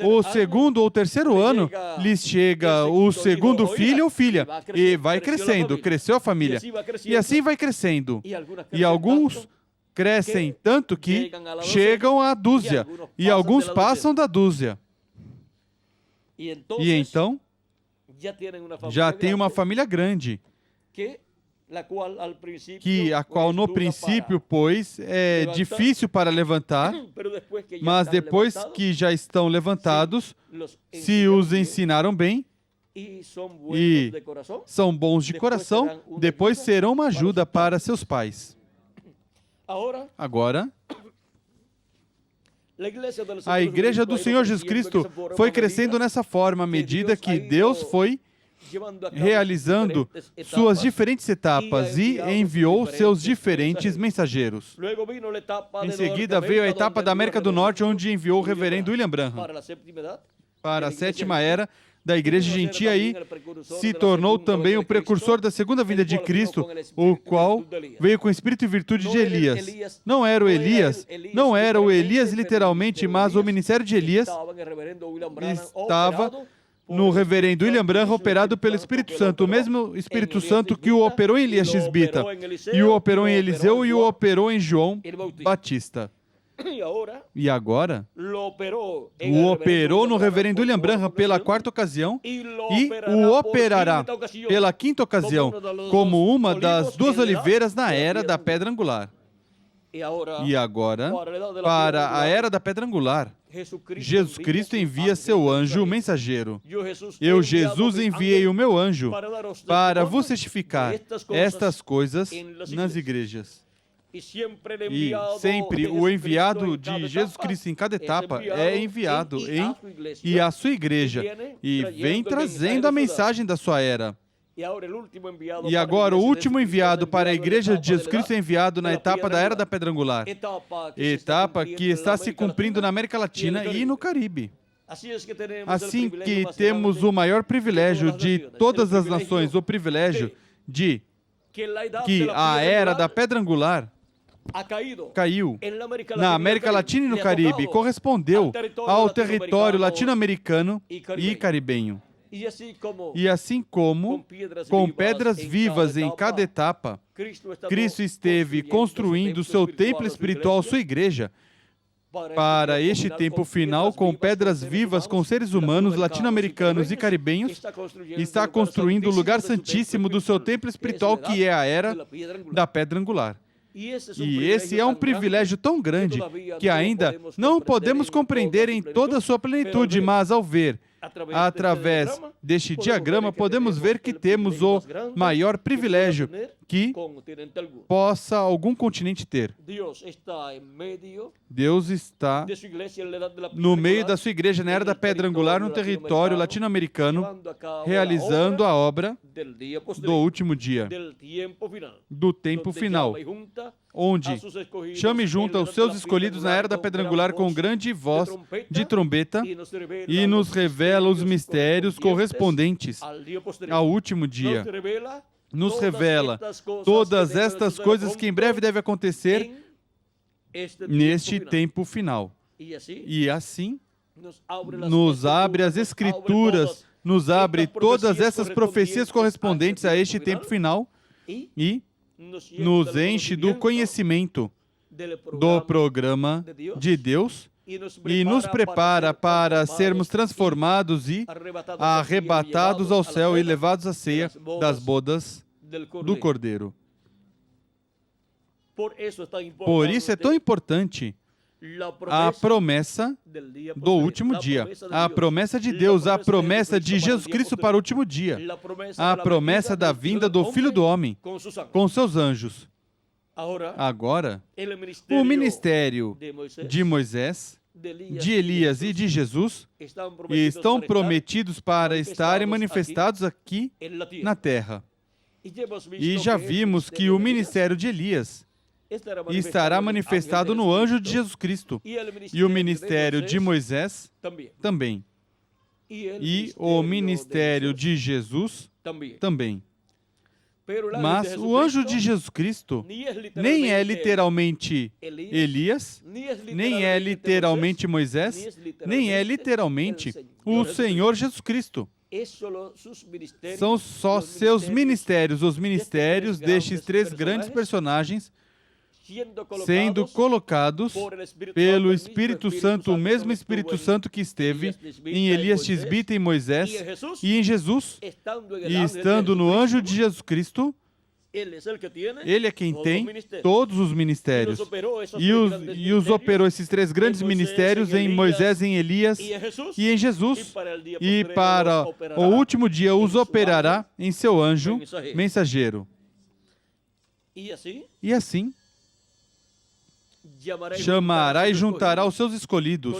o segundo ou terceiro ano, lhes chega o segundo filho ou filha. E vai crescendo, cresceu a família. E assim vai crescendo. E alguns crescem tanto que chegam à dúzia, e alguns passam da dúzia. E então, já tem uma família grande, a qual no princípio, pois, é difícil para levantar, mas depois que já estão levantados, se os ensinaram bem e são bons de coração, depois serão uma ajuda para seus pais. Agora, a Igreja do Senhor Jesus Cristo foi crescendo nessa forma à medida que Deus foi realizando suas diferentes etapas e enviou seus diferentes mensageiros. Em seguida veio a etapa da América do Norte, onde enviou o reverendo William Branham para a sétima era da Igreja Gentia e se tornou também o precursor da segunda vinda de Cristo, o qual veio com espírito e virtude de Elias. Não era o Elias literalmente, mas o ministério de Elias estava no reverendo William Branham, operado pelo Espírito Santo, o mesmo Espírito Santo que o operou em Elias Tisbita, e o operou em Eliseu e o operou em João Batista. E agora, o operou no reverendo William Branham pela quarta ocasião e o operará pela quinta ocasião, como uma das duas oliveiras na era da pedra angular. E agora, para a era da pedra angular, Jesus Cristo envia seu anjo mensageiro. Eu, Jesus, enviei o meu anjo para vos testificar estas coisas nas igrejas. E sempre o enviado de Jesus Cristo em cada etapa é enviado e a sua igreja e vem trazendo a mensagem da sua era. E agora o último enviado para a Igreja de Jesus Cristo é enviado na etapa da Era da Pedra Angular, etapa que está se cumprindo na América Latina e no Caribe. Assim que temos o maior privilégio de todas as nações, o privilégio de que a Era da Pedra Angular caiu na América Latina e no Caribe, correspondeu ao território latino-americano e caribenho. E assim como, com pedras vivas em cada etapa, Cristo esteve construindo seu templo espiritual, sua igreja, para este tempo final, com pedras vivas, com seres humanos, latino-americanos e caribenhos, está construindo o lugar santíssimo do seu templo espiritual, que é a Era da Pedra Angular. E esse é um privilégio tão grande que ainda não podemos compreender em toda a sua plenitude, mas ao ver, através deste diagrama, podemos ver que temos o maior privilégio que possa algum continente ter. Deus está no meio da sua igreja na Era da Pedra Angular, no território latino-americano, realizando a obra do último dia, do tempo final, onde chame junto aos seus escolhidos na Era da Pedra Angular com grande voz de trombeta e nos revela os mistérios correspondentes ao último dia. Nos revela todas estas coisas que em breve devem acontecer neste tempo final. E assim, nos abre as Escrituras, nos abre todas essas profecias correspondentes a este tempo final e nos enche do conhecimento do programa de Deus e nos prepara para sermos transformados e arrebatados ao céu e levados à ceia das bodas do Cordeiro. Por isso é tão importante a promessa do último dia, a promessa de Deus, a promessa de Jesus Cristo para o último dia, a promessa da vinda do Filho do Homem com seus anjos. Agora, o ministério de Moisés, de Elias e de Jesus estão prometidos para estarem manifestados aqui na terra. E já vimos que o ministério de Elias estará manifestado no anjo de Jesus Cristo. E o ministério de Moisés também. E o ministério de Jesus também. Mas o anjo de Jesus Cristo nem é literalmente Elias, nem é literalmente Moisés, nem é literalmente o Senhor Jesus Cristo. São só seus ministérios, os ministérios destes três grandes personagens sendo colocados pelo Espírito Santo, o mesmo Espírito Santo que esteve em Elias Tisbita e Moisés e em Jesus, e estando no anjo de Jesus Cristo, ele é quem tem todos os ministérios. E os operou esses três grandes ministérios em Moisés, em Elias e em Jesus. E para o último dia os operará em seu anjo mensageiro. E assim chamará e juntará os seus escolhidos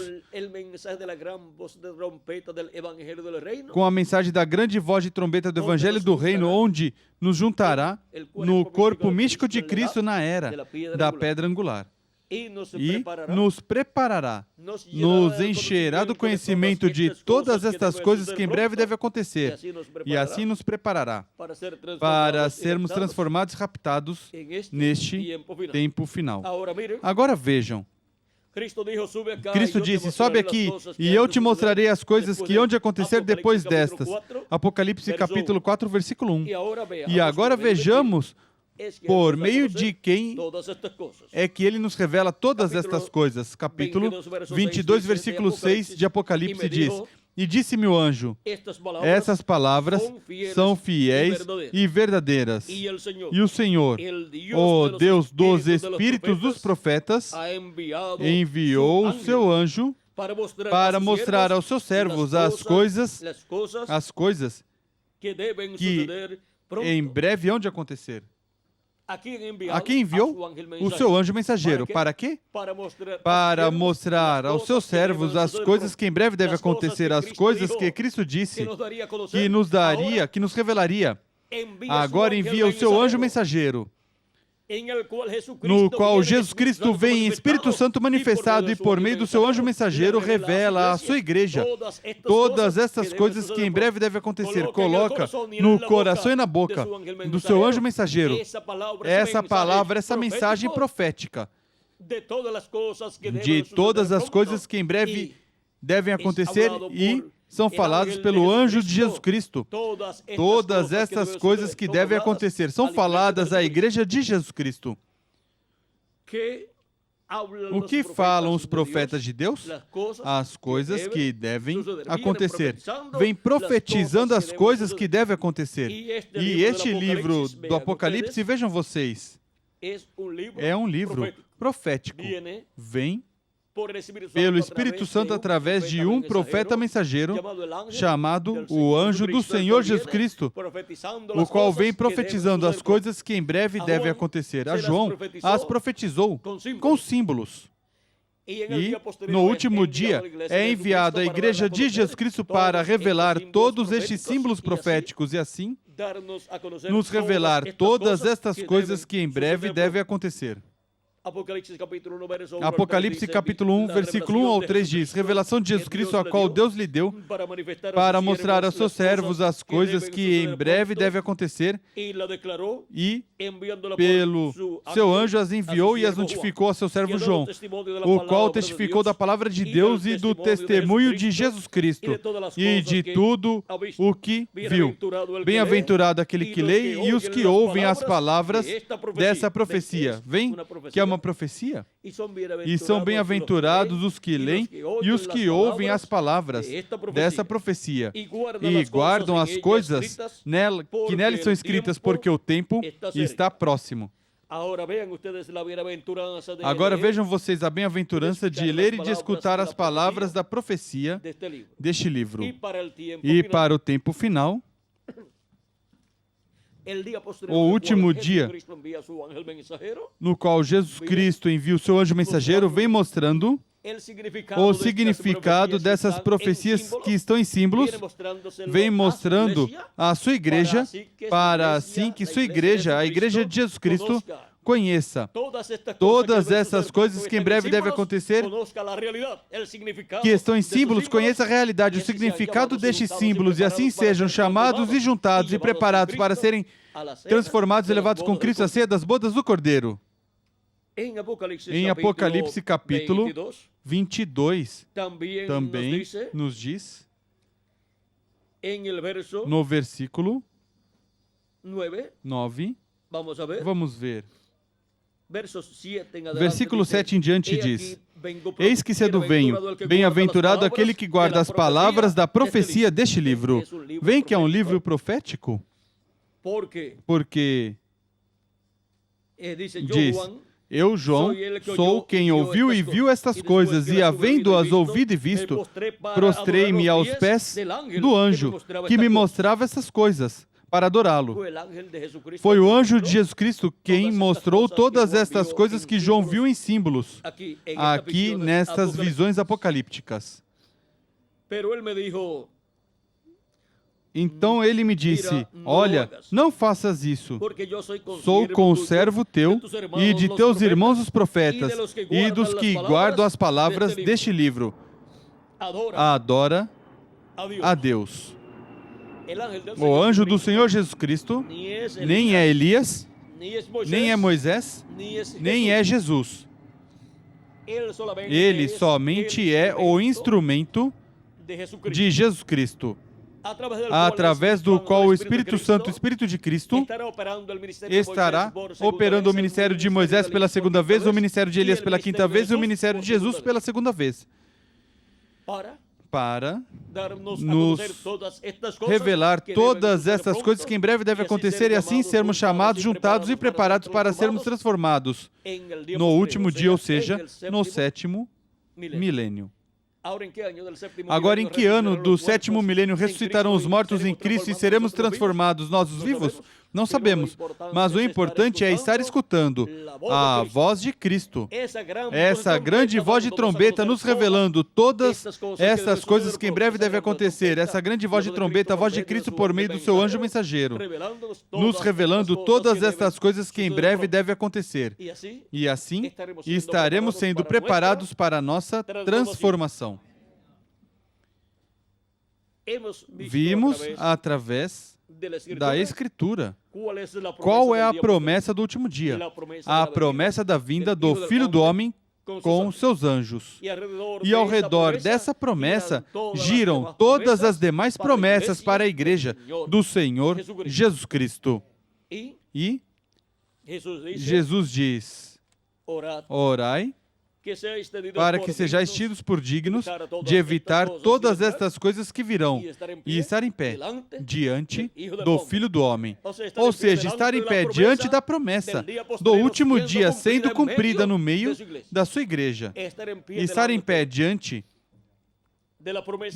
com a mensagem da grande voz de trombeta do Evangelho do Reino, onde nos juntará no corpo místico de Cristo na era da pedra angular. E nos preparará, nos encherá do conhecimento de todas estas coisas que em breve devem acontecer. E assim nos preparará para sermos transformados e raptados neste tempo final. Agora vejam. Cristo disse, sobe aqui e eu te mostrarei as coisas que hão de acontecer depois destas. Apocalipse capítulo 4, versículo 1. E agora vejamos por meio de quem é que ele nos revela todas estas coisas. Capítulo 22, versículo 6 de Apocalipse diz, e disse-me o anjo, essas palavras são fiéis e verdadeiras. E o Senhor, o Deus dos Espíritos dos profetas, enviou o seu anjo para mostrar aos seus servos as coisas que em breve hão de acontecer. Aqui enviou o seu anjo mensageiro. Para quê? Para mostrar aos seus servos as coisas que em breve devem acontecer, as coisas que Cristo disse, que nos revelaria. Agora envia o seu anjo mensageiro, no qual Jesus Cristo vem em Espírito Santo manifestado e por meio do seu anjo mensageiro revela à sua igreja todas essas coisas que em breve devem acontecer. Coloca no coração e na boca do seu anjo mensageiro essa palavra, essa mensagem profética de todas as coisas que em breve devem acontecer e são faladas pelo anjo de Jesus Cristo. Todas essas coisas que devem acontecer são faladas à igreja de Jesus Cristo. O que falam os profetas de Deus? As coisas que devem acontecer. Vem profetizando as coisas que devem acontecer. E este livro do Apocalipse, vejam vocês, é um livro profético. Vem pelo Espírito Santo através de um profeta mensageiro chamado o anjo do Senhor Jesus Cristo, o qual vem profetizando as coisas que em breve devem acontecer. A João as profetizou com símbolos. E no último dia é enviado à igreja de Jesus Cristo para revelar todos estes símbolos proféticos e assim nos revelar todas estas coisas que em breve devem acontecer. Apocalipse capítulo 1, versículo 1 ao 3 diz, revelação de Jesus Cristo, a qual Deus lhe deu para mostrar aos seus servos as coisas que em breve devem acontecer, e pelo seu anjo as enviou e as notificou a seu servo João, o qual testificou da palavra de Deus e do testemunho de Jesus Cristo e de tudo o que viu. Bem-aventurado aquele que lê e os que ouvem as palavras dessa profecia. Vem, que é uma profecia, e são bem-aventurados os que leem e os que ouvem as palavras dessa profecia e guardam as coisas que nela são escritas, porque o tempo está próximo. Agora vejam vocês a bem-aventurança de ler e de escutar as palavras da profecia deste livro. E para o tempo final, o último dia, no qual Jesus Cristo envia o seu anjo mensageiro, vem mostrando o significado dessas profecias que estão em símbolos, vem mostrando a sua igreja, para assim que sua igreja, a igreja de Jesus Cristo, conheça todas essas coisas que em breve devem acontecer, que estão em símbolos, conheça a realidade, o significado destes símbolos, e assim sejam chamados e juntados e preparados para serem transformados e levados com Cristo à ceia das bodas do Cordeiro. Em Apocalipse capítulo 22, também nos diz, no versículo 9, vamos ver. Versículo 7 em diante diz: Eis que cedo venho, bem-aventurado aquele que guarda as palavras da profecia deste livro. Vem que é um livro profético? Porque diz: Eu, João, sou quem ouviu e viu estas coisas, e havendo-as ouvido e visto, prostrei-me aos pés do anjo que me mostrava essas coisas, para adorá-lo. Foi o anjo de Jesus Cristo quem mostrou todas estas coisas que João viu em símbolos, aqui nestas visões apocalípticas. Então ele me disse: Olha, não faças isso. Sou conservo teu e de teus irmãos os profetas e dos que guardam as palavras deste livro. Adora a Deus. O anjo do Senhor Jesus Cristo nem é Elias, nem é Moisés, nem é Jesus. Ele somente é o instrumento de Jesus Cristo, através do qual o Espírito Santo, o Espírito de Cristo, estará operando o ministério de Moisés pela segunda vez, o ministério de Elias pela quinta vez e o ministério de Jesus pela segunda vez, para nos revelar todas estas coisas que em breve devem acontecer e assim sermos chamados, juntados e preparados para sermos transformados no último dia, ou seja, no sétimo milênio. Agora, em que ano do sétimo milênio ressuscitarão os mortos em Cristo e seremos transformados nós os vivos? Não sabemos, mas o importante é estar escutando a voz de Cristo, essa grande voz de trombeta nos revelando todas estas coisas que em breve devem acontecer, essa grande voz de trombeta, a voz de Cristo por meio do seu anjo mensageiro, nos revelando todas estas coisas que em breve devem acontecer. E assim, estaremos sendo preparados para a nossa transformação. Vimos através da Escritura qual é a promessa do último dia? A promessa da vinda do Filho do Homem com seus anjos. E ao redor dessa promessa giram todas as demais promessas para a igreja do Senhor Jesus Cristo. E Jesus diz: Orai para que sejais tidos por dignos de evitar todas estas coisas que virão e estar em pé diante do Filho do Homem. Ou seja, estar em pé diante da promessa do último dia sendo cumprida no meio da sua igreja. E estar em pé diante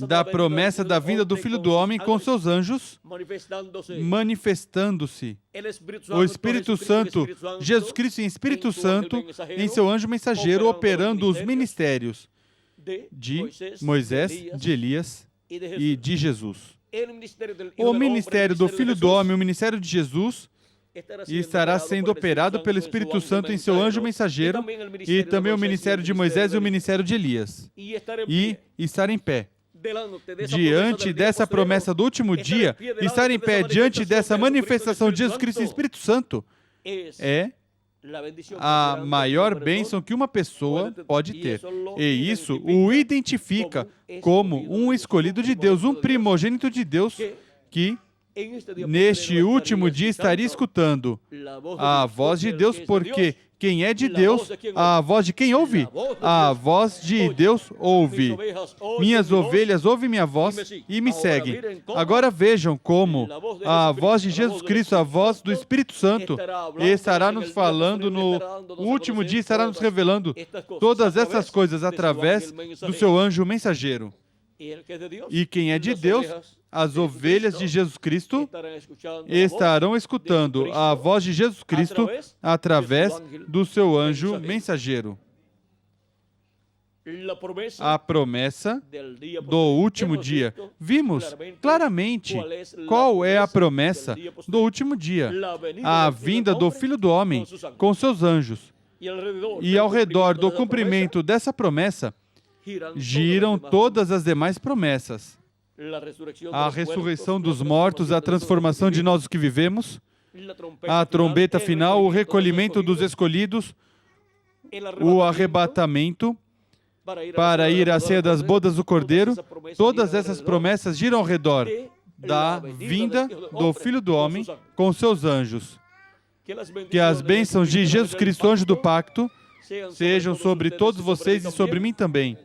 da promessa da vinda do Filho do Homem com seus anjos, manifestando-se o Espírito Santo, Jesus Cristo em Espírito Santo, em seu anjo mensageiro, operando os ministérios de Moisés, de Elias e de Jesus. O ministério do Filho do Homem, o ministério de Jesus, estará sendo operado pelo Espírito Santo em seu anjo mensageiro e também o ministério de Moisés e o ministério de Elias. E estar em pé diante dessa promessa do último dia, estar em pé diante dessa manifestação de Jesus Cristo e Espírito Santo é a maior bênção que uma pessoa pode ter. E isso o identifica como um escolhido de Deus, um primogênito de Deus que neste último dia estaria escutando a voz de Deus, porque quem é de Deus, a voz de quem ouve? A voz de Deus ouve. Minhas ovelhas ouvem minha voz e me seguem. Agora vejam como a voz de Jesus Cristo, a voz do Espírito Santo, estará nos falando no último dia, estará nos revelando todas essas coisas através do seu anjo mensageiro. E quem é de Deus, as ovelhas de Jesus Cristo estarão escutando a voz de Jesus Cristo através do seu anjo mensageiro. A promessa do último dia. Vimos claramente qual é a promessa do último dia. A vinda do Filho do Homem com seus anjos. E ao redor do cumprimento dessa promessa, giram todas as demais promessas. A ressurreição dos mortos, a transformação de nós os que vivemos, a trombeta final, o recolhimento dos escolhidos, o arrebatamento para ir à ceia das bodas do Cordeiro. Todas essas promessas giram ao redor da vinda do Filho do Homem com seus anjos, Que as bênçãos de Jesus Cristo, anjo do pacto, sejam sobre todos vocês e sobre mim também.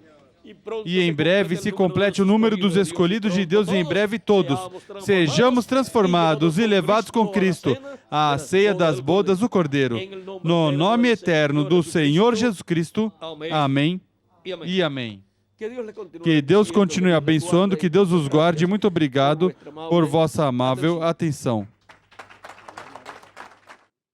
E em breve se complete o número dos escolhidos de Deus, e em breve todos sejamos transformados e levados com Cristo à ceia das bodas do Cordeiro. No nome eterno do Senhor Jesus Cristo. Amém e amém. Que Deus continue abençoando, que Deus os guarde. Muito obrigado por vossa amável atenção.